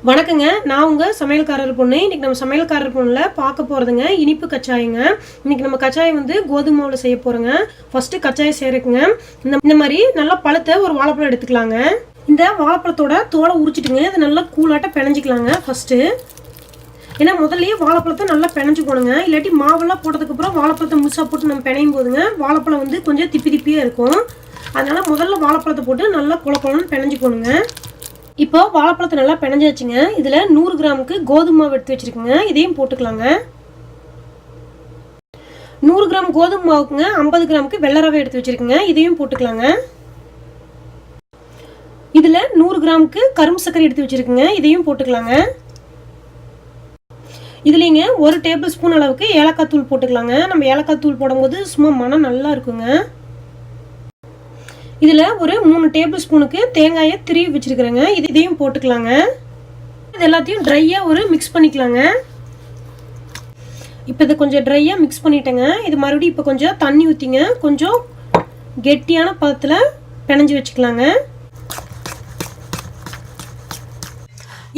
வணக்கங்க, நான் உங்க சமையல்காரர் பொண்ணு. இன்னைக்கு நம்ம சமையல்காரர் பொண்ணுல பார்க்க போறதுங்க இனிப்பு கச்சாயங்க. இன்னைக்கு நம்ம கச்சாயம் வந்து கோதுமை மாவுல செய்ய போறோங்க. ஃபர்ஸ்ட் கச்சாயம் செய்யறதுக்குங்க இந்த மாதிரி நல்லா பழுத்த ஒரு வாழைப்பழம் எடுத்துக்கலாங்க. இந்த வாழைப்பழத்தோட தோலை உரிச்சிட்டுங்க இது நல்லா கூலாட்ட பிணைஞ்சிக்கலாங்க. ஃபர்ஸ்ட் ஏன்னா முதல்லயே வாழைப்பழத்தை நல்லா பிணைஞ்சு போடுங்க. இல்லாட்டி மாவெல்லாம் போட்டதுக்கப்புறம் வாழைப்பழத்தை முழுசா போட்டு நம்ம பிணையும் போதுங்க வாழைப்பழம் வந்து கொஞ்சம் திப்பி திப்பியாக இருக்கும். அதனால முதல்ல வாழைப்பழத்தை போட்டு நல்லா குழப்பம்னு பிணைஞ்சு போடுங்க. இப்போ வாழைப்பழத்தை நல்லா பிணைஞ்சாச்சுங்க. இதில் 100 கிராமுக்கு கோதுமை மாவு எடுத்து வச்சுருக்குங்க. இதையும் போட்டுக்கலாங்க. 100 கிராம் கோதுமை மாவுக்குங்க 50 கிராமுக்கு வெள்ளை ரவை எடுத்து வச்சுருக்குங்க. இதையும் போட்டுக்கலாங்க. இதில் 100 கிராமுக்கு கரும்பு சர்க்கரை எடுத்து வச்சுருக்குங்க. இதையும் போட்டுக்கலாங்க. இதுலேங்க 1 டேபிள் ஸ்பூன் அளவுக்கு ஏலக்காய் தூள் போட்டுக்கலாங்க. நம்ம ஏலக்காய் தூள் போடும்போது சும்மா மனம் நல்லா இருக்குங்க. இதில் ஒரு 3 டேபிள் ஸ்பூனுக்கு தேங்காயை திருவி வச்சுருக்குறேங்க. இதையும் போட்டுக்கலாங்க. இது எல்லாத்தையும் ட்ரையாக மிக்ஸ் பண்ணிக்கலாங்க. இப்போ இதை கொஞ்சம் ட்ரையாக மிக்ஸ் பண்ணிட்டேங்க. இது மறுபடியும் இப்போ கொஞ்சம் தண்ணி ஊற்றிங்க கொஞ்சம் கெட்டியான பதத்தில் பிணைஞ்சி வச்சுக்கலாங்க.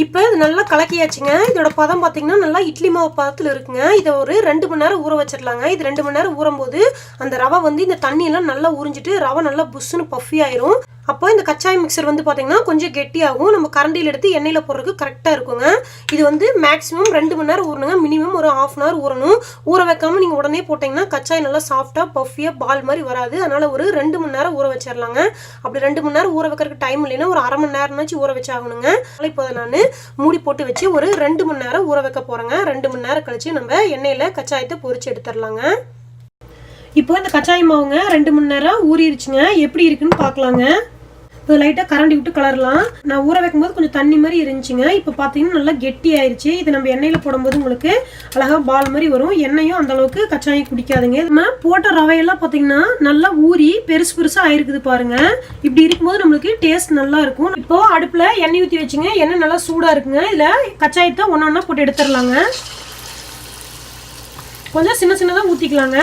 இப்போ இது நல்லா கலக்கியாச்சுங்க. இதோட பதம் பார்த்தீங்கன்னா நல்லா இட்லி மாவு பதத்தில் இருக்குங்க. இதை ஒரு 2 மணி நேரம் ஊற வச்சிடலாங்க. இது 2 மணி நேரம் ஊறும்போது அந்த ரவை வந்து இந்த தண்ணியெல்லாம் நல்லா உறிஞ்சிட்டு ரவை நல்லா புஷ்ஷுன்னு பஃபி ஆயிரும். அப்போ இந்த கச்சாய் மிக்சர் வந்து பார்த்தீங்கன்னா கொஞ்சம் கெட்டியாகும். நம்ம கரண்டியில் எடுத்து எண்ணெயில் போடுறதுக்கு கரெக்டாக இருக்குங்க. இது வந்து மேக்ஸிமம் 2 மணி நேரம் ஊறணுங்க. மினிமம் ஒரு 1/2 அன் ஹவர் ஊறணும். ஊற வைக்காமல் நீங்கள் உடனே போட்டிங்கன்னா கச்சாய் நல்லா சாஃப்டாக பஃபியாக பால் மாதிரி வராது. அதனால் ஒரு 2 மணி நேரம் ஊற வச்சிடலாங்க. அப்படி 2 மணி நேரம் ஊற வைக்கிறதுக்கு டைம் இல்லைன்னா ஒரு அரை மணி நேரம்னாச்சும் ஊற வச்சாகணுங்க. இப்போ நான் மூடி போட்டு வச்சு ஒரு 2 மணி நேரம் ஊற வைக்க போகிறேங்க. 2 மணி நேரம் கழிச்சு நம்ம எண்ணெயில் கச்சாயத்தை பொரிச்சு எடுத்துடலாங்க. இப்போ இந்த கச்சாய மாவுங்க 2 மணி நேரம் ஊறிடுச்சுங்க. எப்படி இருக்குன்னு பார்க்கலாங்க. இப்போ லைட்டாக கரண்டி விட்டு கலரலாம். நான் ஊற வைக்கும்போது கொஞ்சம் தண்ணி மாதிரி இருந்துச்சுங்க. இப்போ பார்த்தீங்கன்னா நல்லா கெட்டி ஆயிடுச்சு. இது நம்ம எண்ணெயில் போடும்போது உங்களுக்கு அழகாக பால் மாதிரி வரும். எண்ணெயும் அந்த அளவுக்கு கச்சாயம் குடிக்காதுங்க. நம்ம போட்ட ரவையெல்லாம் பார்த்தீங்கன்னா நல்லா ஊறி பெருசு பெருசாக ஆயிருக்குது பாருங்க. இப்படி இருக்கும்போது நம்மளுக்கு டேஸ்ட் நல்லா இருக்கும். இப்போ அடுப்பில் எண்ணெய் ஊற்றி வச்சுங்க. எண்ணெய் நல்லா சூடாக இருக்குங்க. இதில் கச்சாயத்தை ஒன்றா போட்டு எடுத்துடலாங்க. கொஞ்சம் சின்ன சின்னதாக ஊற்றிக்கலாங்க.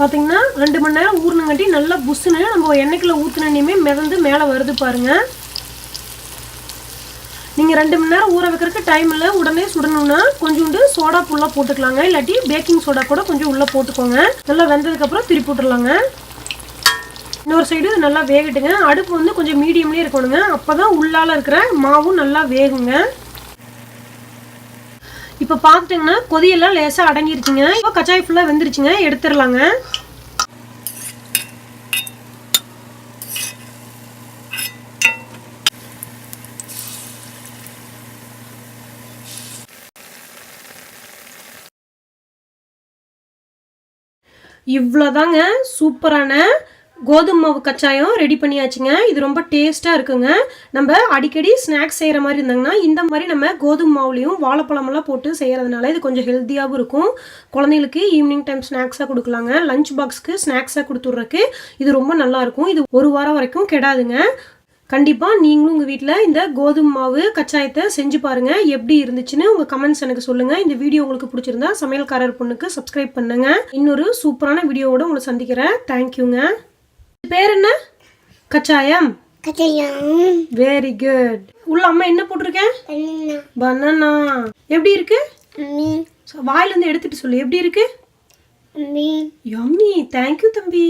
பார்த்தீங்கன்னா 2 மணி நேரம் ஊறினங்காட்டி நல்லா புஷ்ஷுன்னு நம்ம எண்ணெய்க்குள்ள ஊற்றினே மிதந்து மேலே வருது பாருங்க. நீங்கள் 2 மணி நேரம் ஊற வைக்கிறதுக்கு டைம் இல்லை. உடனே சுடணும்னா கொஞ்சோண்டு சோடா ஃபுல்லாக போட்டுக்கலாங்க. இல்லாட்டி பேக்கிங் சோடா கூட கொஞ்சம் உள்ளே போட்டுக்கோங்க. நல்லா வெந்ததுக்கப்புறம் திருப்பி விட்டுடலாங்க. இன்னொரு சைடு நல்லா வேகட்டுங்க. அடுப்பு வந்து கொஞ்சம் மீடியம்லேயே இருக்கணுங்க. அப்போ தான் உள்ளால இருக்கிற மாவும் நல்லா வேகுங்க. இப்போ பார்த்துட்டிங்கன்னா கொதியெல்லாம் லேசாக அடங்கிருச்சுங்க. இப்போ கச்சாய் ஃபுல்லாக வெந்துருச்சுங்க. எடுத்துடலாங்க. இவ்வளோதாங்க சூப்பரான கோதுமை மாவு கச்சாயம் ரெடி பண்ணியாச்சுங்க. இது ரொம்ப டேஸ்ட்டாக இருக்குங்க. நம்ம அடிக்கடி ஸ்நாக்ஸ் செய்கிற மாதிரி இருந்தாங்கன்னா இந்த மாதிரி நம்ம கோதுமை மாவுலையும் வாழைப்பழமெல்லாம் போட்டு செய்கிறதுனால இது கொஞ்சம் ஹெல்த்தியாகவும் இருக்கும். குழந்தைங்களுக்கு ஈவினிங் டைம் ஸ்நாக்ஸாக கொடுக்கலாங்க. லஞ்ச் பாக்ஸ்க்கு ஸ்நாக்ஸாக கொடுத்துட்றக்கு இது ரொம்ப நல்லாயிருக்கும். இது 1 வாரம் வரைக்கும் கெடாதுங்க. கண்டிப்பாக நீங்களும் உங்கள் வீட்டில் இந்த கோதுமை மாவு கச்சாயத்தை செஞ்சு பாருங்கள். எப்படி இருந்துச்சுன்னு உங்கள் கமெண்ட்ஸ் எனக்கு சொல்லுங்கள். இந்த வீடியோ உங்களுக்கு பிடிச்சிருந்தா சமையல்காரர் பொண்ணுக்கு சப்ஸ்கிரைப் பண்ணுங்கள். இன்னொரு சூப்பரான வீடியோவோட உங்களை சந்திக்கிறேன். தேங்க்யூங்க. பேர் என்ன? கச்சாயம். Very good. உள்ள அம்மா என்ன போட்டிருக்கேன்? பனானா. எப்படி இருக்கு? வாயில இருந்து எடுத்துட்டு சொல்லு. எப்படி இருக்கு? யம்மி. தேங்க்யூ தம்பி.